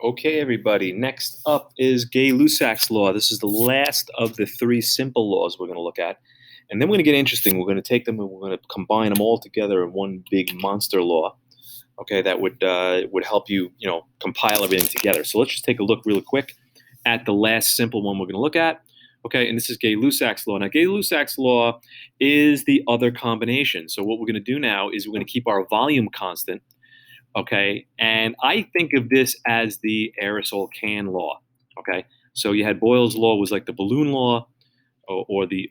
Okay, everybody. Next up is Gay-Lussac's law. This is the last of the three simple laws we're going to look at. And then we're going to get interesting. We're going to take them and we're going to combine them all together in one big monster law. Okay, that would help you, compile everything together. So let's just take a look really quick at the last simple one we're going to look at. Okay, and this is Gay-Lussac's law. Now, Gay-Lussac's law is the other combination. So what we're going to do now is we're going to keep our volume constant. Okay, and I think of this as the aerosol can law. Okay, so you had Boyle's law was like the balloon law, or the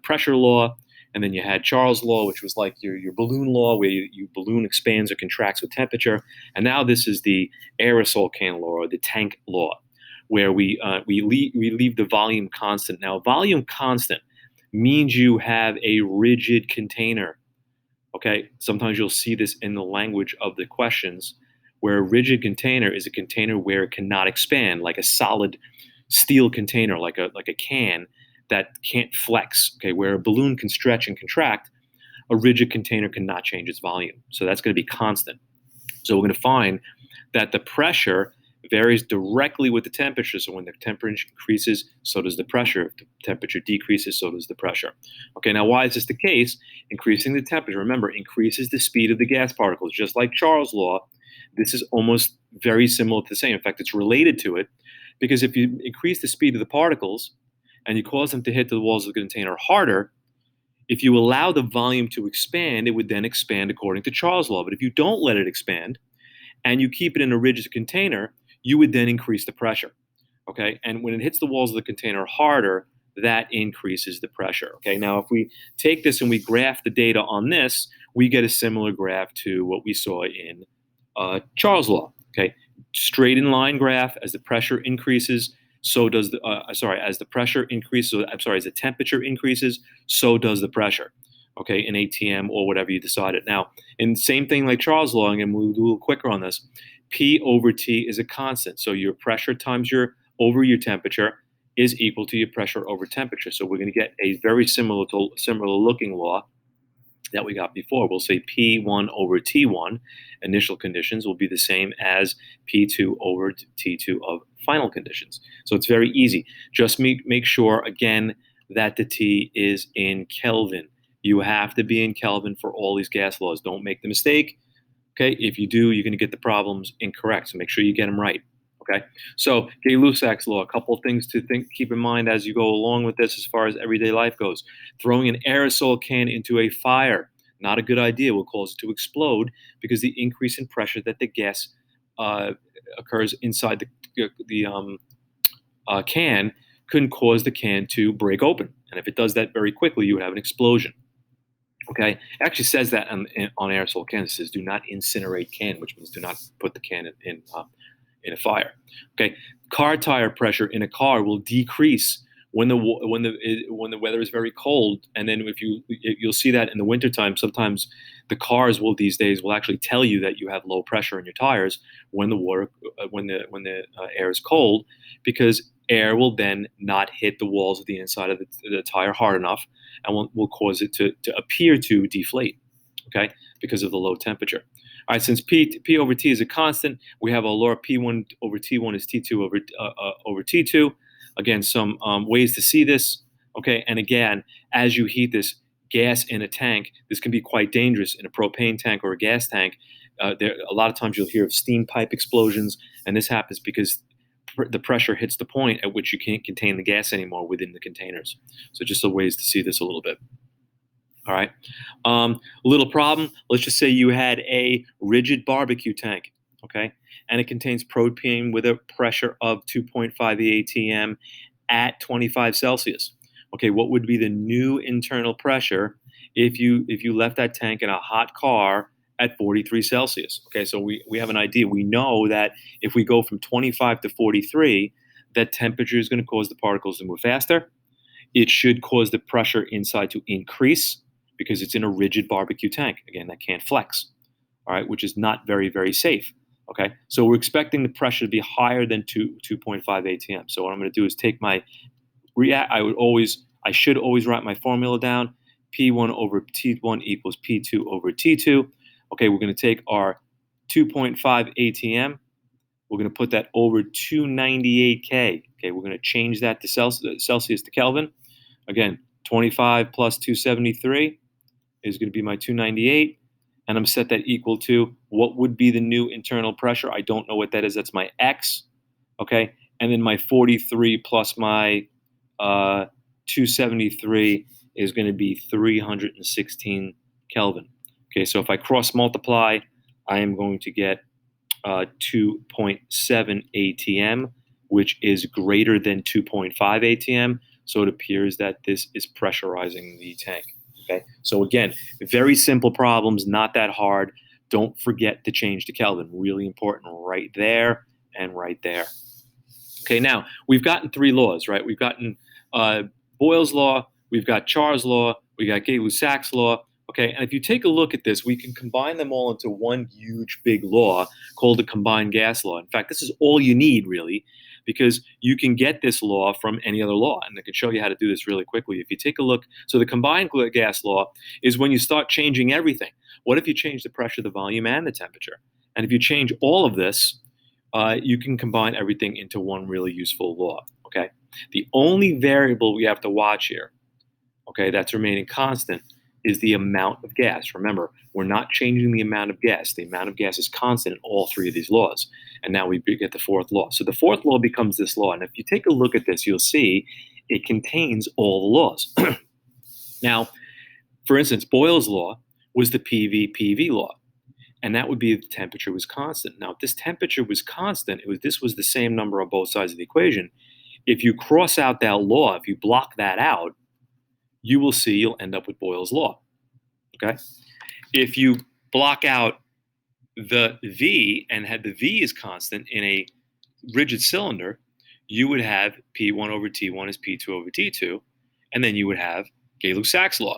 pressure law, and then you had Charles' law, which was like your balloon law, where you balloon expands or contracts with temperature, and now this is the aerosol can law or the tank law, where we leave the volume constant. Now, volume constant means you have a rigid container. Okay, sometimes you'll see this in the language of the questions, where a rigid container is a container where it cannot expand, like a solid steel container, like a can that can't flex. Okay, where a balloon can stretch and contract, a rigid container cannot change its volume. So that's going to be constant. So we're going to find that the pressure varies directly with the temperature. So when the temperature increases, so does the pressure. If the temperature decreases, so does the pressure. Okay, now why is this the case? Increasing the temperature, remember, increases the speed of the gas particles. Just like Charles' law, this is almost very similar to the same. In fact, it's related to it, because if you increase the speed of the particles and you cause them to hit the walls of the container harder, if you allow the volume to expand, it would then expand according to Charles' law. But if you don't let it expand and you keep it in a rigid container, you would then increase the pressure. Okay, and when it hits the walls of the container harder, that increases the pressure. Okay, now if we take this and we graph the data on this, we get a similar graph to what we saw in Charles' law. Okay, straight in line graph. As the pressure increases, so does the as the pressure increases. As the temperature increases, so does the pressure. Okay, in ATM or whatever you decided. Now, and same thing like Charles' law, and we'll do a little quicker on this. P over T is a constant. So your pressure times your over your temperature is equal to your pressure over temperature. So we're going to get a very similar looking law that we got before. We'll say P1 over T1 initial conditions will be the same as P2 over T2 of final conditions. So it's very easy. Just make sure, again, that the T is in Kelvin. You have to be in Kelvin for all these gas laws. Don't make the mistake. Okay, if you do, you're going to get the problems incorrect. So make sure you get them right. Okay, so Gay-Lussac's law. A couple of things to keep in mind as you go along with this, as far as everyday life goes. Throwing an aerosol can into a fire, not a good idea. Will cause it to explode because the increase in pressure that the gas uh, occurs inside the can can cause the can to break open. And if it does that very quickly, you would have an explosion. Okay, it actually says that on aerosol cans. It says "do not incinerate can," which means do not put the can in a fire. Okay, car tire pressure in a car will decrease when the weather is very cold, and then you'll see that in the wintertime. Sometimes the cars will these days will actually tell you that you have low pressure in your tires when the air is cold, because air will then not hit the walls of the inside of the tire hard enough, and will cause it to appear to deflate. Okay, because of the low temperature. All right, since P over T is a constant, we have a law P1 over T1 is T2 over T2. Again, some ways to see this. Okay, and again, as you heat this gas in a tank, this can be quite dangerous in a propane tank or a gas tank. A lot of times you'll hear of steam pipe explosions, and this happens because the pressure hits the point at which you can't contain the gas anymore within the containers. So just a ways to see this a little bit. All right. Little problem. Let's just say you had a rigid barbecue tank, okay, and it contains propane with a pressure of 2.5 atm at 25 Celsius. Okay, what would be the new internal pressure if you left that tank in a hot car at 43 Celsius? Okay, so we have an idea. We know that if we go from 25 to 43, that temperature is going to cause the particles to move faster. It should cause the pressure inside to increase because it's in a rigid barbecue tank. Again, that can't flex, all right, which is not very, very safe. Okay, so we're expecting the pressure to be higher than 2.5 atm. So what I'm going to do is take my I should always write my formula down. P1 over T1 equals P2 over T2. Okay, we're going to take our 2.5 atm We're going to put that over 298 K. Okay, we're going to change that to Celsius to Kelvin. Again, 25 plus 273 is going to be my 298. And I'm set that equal to what would be the new internal pressure. I don't know what that is. That's my X. Okay. And then my 43 plus my 273 is going to be 316 Kelvin. Okay. So if I cross multiply, I am going to get 2.7 ATM, which is greater than 2.5 ATM. So it appears that this is pressurizing the tank. Okay. So again, very simple problems, not that hard. Don't forget to change to Kelvin. Really important right there and right there. Okay, now we've gotten three laws, right? We've gotten Boyle's law, we've got Char's law, we got Gay-Lussac's law. Okay, and if you take a look at this, we can combine them all into one huge big law called the combined gas law. In fact, this is all you need, really, because you can get this law from any other law. And I can show you how to do this really quickly. If you take a look, so the combined gas law is when you start changing everything. What if you change the pressure, the volume, and the temperature? And if you change all of this, you can combine everything into one really useful law, okay? The only variable we have to watch here, okay, that's remaining constant is the amount of gas. Remember, we're not changing the amount of gas. The amount of gas is constant in all three of these laws. And now we get the fourth law. So the fourth law becomes this law. And if you take a look at this, you'll see it contains all the laws. Now, for instance, Boyle's law was the PV-PV law. And that would be if the temperature was constant. Now, if this temperature was constant, this was the same number on both sides of the equation. If you cross out that law, if you block that out, you will see you'll end up with Boyle's law. Okay? If you block out the V and had the V is constant in a rigid cylinder, you would have P1 over T1 is P2 over T2, and then you would have Gay-Lussac's law.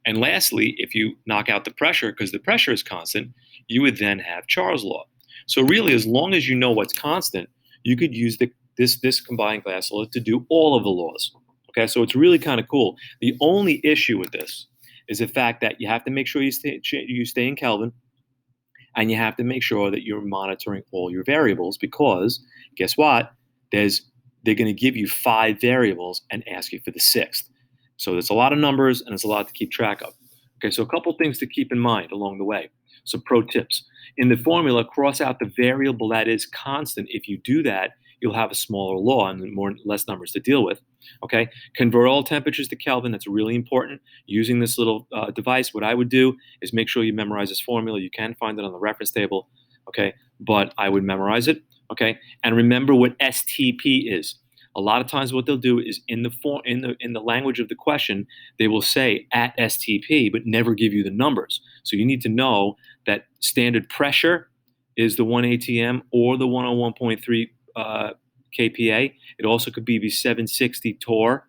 And lastly, if you knock out the pressure, because the pressure is constant, you would then have Char's law. So really, as long as you know what's constant, you could use this combined gas law to do all of the laws. Okay, so it's really kind of cool. The only issue with this is the fact that you have to make sure you stay in Kelvin, and you have to make sure that you're monitoring all your variables, because guess what? They're going to give you 5 variables and ask you for the 6th. So there's a lot of numbers and there's a lot to keep track of. Okay, so a couple things to keep in mind along the way. So pro tips. In the formula, cross out the variable that is constant. If you do that, you'll have a smaller law and less numbers to deal with. Okay, convert all temperatures to Kelvin. That's really important. Using this little device, what I would do is make sure you memorize this formula. You can find it on the reference table. Okay, but I would memorize it. Okay, and remember what STP is. A lot of times what they'll do is in the language of the question, they will say at STP, but never give you the numbers. So you need to know that standard pressure is the 1 ATM or the 101.3 kPa. It also could be 760 torr,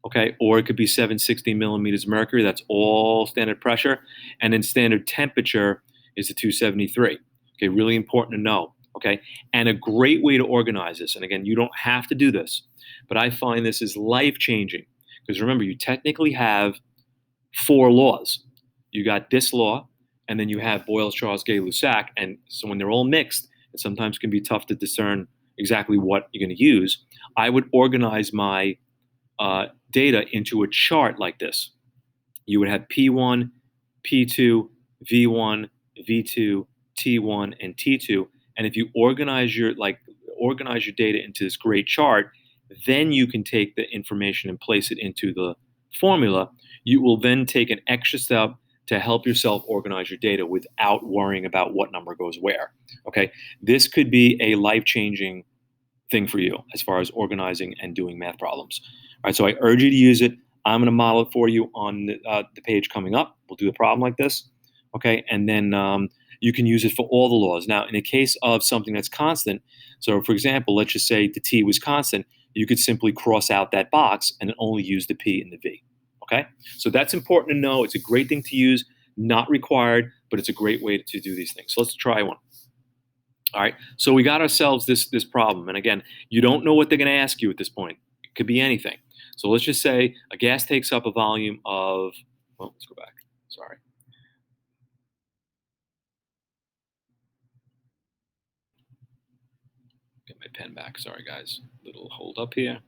okay, or it could be 760 millimeters mercury. That's all standard pressure. And then standard temperature is the 273. Okay, really important to know. Okay, and a great way to organize this, and again, you don't have to do this, but I find this is life-changing, because remember, you technically have 4 laws. You got this law, and then you have Boyle, Charles, Gay-Lussac, and so when they're all mixed, it sometimes can be tough to discern exactly what you're going to use. I would organize my data into a chart like this. You would have P1, P2, V1, V2, T1, and T2. And if you organize your data into this great chart, then you can take the information and place it into the formula. You will then take an extra step to help yourself organize your data without worrying about what number goes where. Okay, this could be a life-changing thing for you as far as organizing and doing math problems. All right, so I urge you to use it. I'm going to model it for you on the page coming up. We'll do a problem like this. Okay, and then you can use it for all the laws. Now, in the case of something that's constant, so for example, let's just say the T was constant, you could simply cross out that box and only use the P and the V. Okay, so that's important to know. It's a great thing to use, not required, but it's a great way to do these things. So let's try one. All right, so we got ourselves this problem. And again, you don't know what they're going to ask you at this point. It could be anything. So let's just say a gas takes up a volume of, well, let's go back. Sorry. Get my pen back. Sorry, guys. Little hold up here.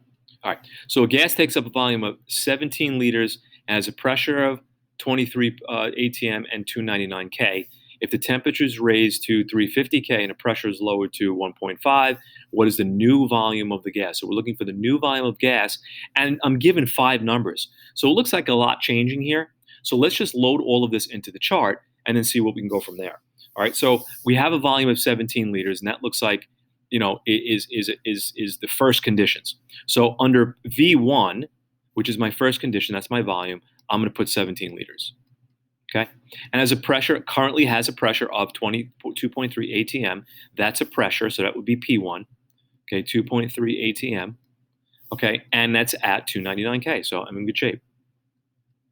All right. So a gas takes up a volume of 17 liters and has a pressure of 23 atm and 299 K. If the temperature is raised to 350 K and the pressure is lowered to 1.5, what is the new volume of the gas? So we're looking for the new volume of gas, and I'm given 5 numbers. So it looks like a lot changing here. So let's just load all of this into the chart and then see what we can go from there. All right. So we have a volume of 17 liters, and that looks like is the first conditions. So under V1, which is my first condition, that's my volume, I'm going to put 17 liters. Okay. And as a pressure, it currently has a pressure of 22.3 atm. That's a pressure, so that would be P1. Okay, 2.3 atm. Okay, and that's at 299 K, so I'm in good shape.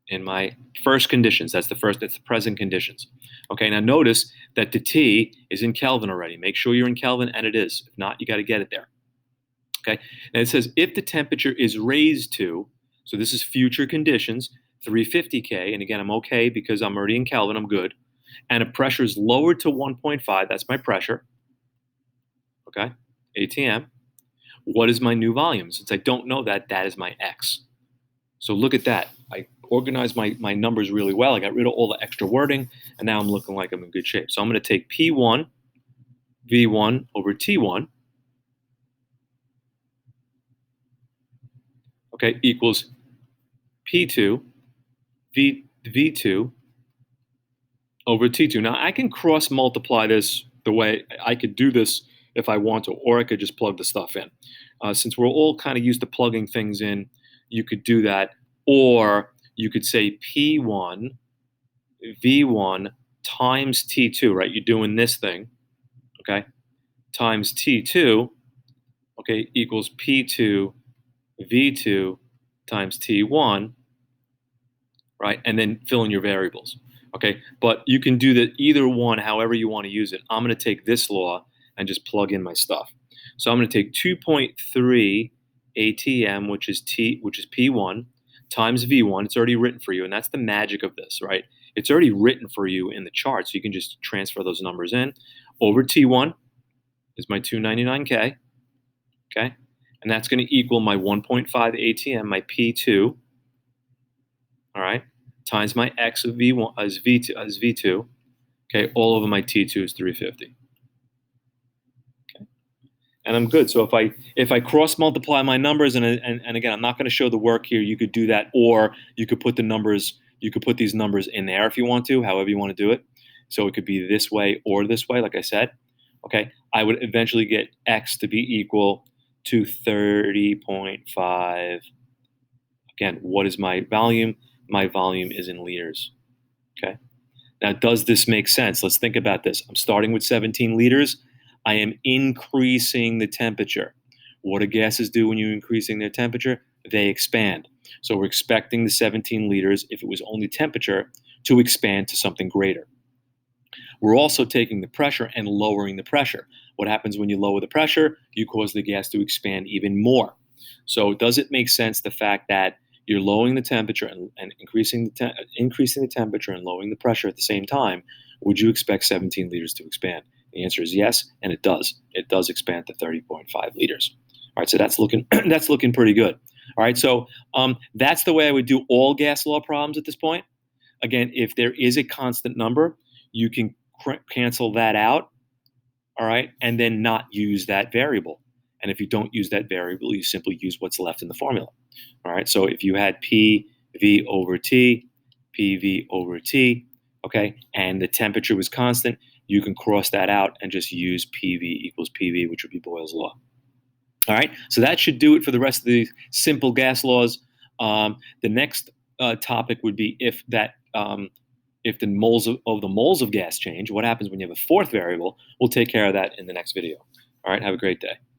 In my first conditions, that's the present conditions. Okay, now notice that the T is in Kelvin already. Make sure you're in Kelvin, and it is. If not, you got to get it there. Okay, and it says if the temperature is raised to, so this is future conditions, 350 K, and again, I'm okay because I'm already in Kelvin, I'm good. And a pressure is lowered to 1.5, that's my pressure. Okay, ATM. What is my new volume? Since I don't know that, that is my X. So look at that. I organized my numbers really well. I got rid of all the extra wording, and now I'm looking like I'm in good shape. So I'm going to take P1, V1 over T1, okay, equals P2, V2 over T2. Now I can cross multiply this the way I could do this if I want to, or I could just plug the stuff in. Since we're all kind of used to plugging things in, you could do that, or you could say P1, V1 times T2, right? You're doing this thing, okay, times T2, okay, equals P2, V2 times T1, right? And then fill in your variables, okay? But you can do that either one, however you want to use it. I'm going to take this law and just plug in my stuff. So I'm going to take 2.3 atm, which is P1, times V1. It's already written for you, and that's the magic of this, right? It's already written for you in the chart, so you can just transfer those numbers in. Over T1 is my 299K, okay? And that's going to equal my 1.5 atm, my P2, all right, times my X of V1 as V2, okay? All over my T2 is 350. And I'm good. So if I cross multiply my numbers, and again, I'm not going to show the work here. You could do that, or you could put these numbers in there if you want to, however you want to do it. So it could be this way or this way, like I said. Okay, I would eventually get X to be equal to 30.5. Again, what is my volume? My volume is in liters. Okay. Now, does this make sense? Let's think about this. I'm starting with 17 liters. I am increasing the temperature. What do gases do when you're increasing their temperature? They expand. So we're expecting the 17 liters, if it was only temperature, to expand to something greater. We're also taking the pressure and lowering the pressure. What happens when you lower the pressure? You cause the gas to expand even more. So does it make sense, the fact that you're lowering the temperature and increasing the temperature and lowering the pressure at the same time? Would you expect 17 liters to expand? The answer is yes, and it does. It does expand to 30.5 liters. All right, so that's looking that's looking pretty good. All right, so that's the way I would do all gas law problems at this point. Again, if there is a constant number, you can cancel that out. All right, and then not use that variable. And if you don't use that variable, you simply use what's left in the formula. All right, so if you had PV over T, PV over T, okay, and the temperature was constant, you can cross that out and just use PV equals PV, which would be Boyle's law. All right, so that should do it for the rest of the simple gas laws. The next topic would be if the moles of gas change, what happens when you have a fourth variable? We'll take care of that in the next video. All right, have a great day.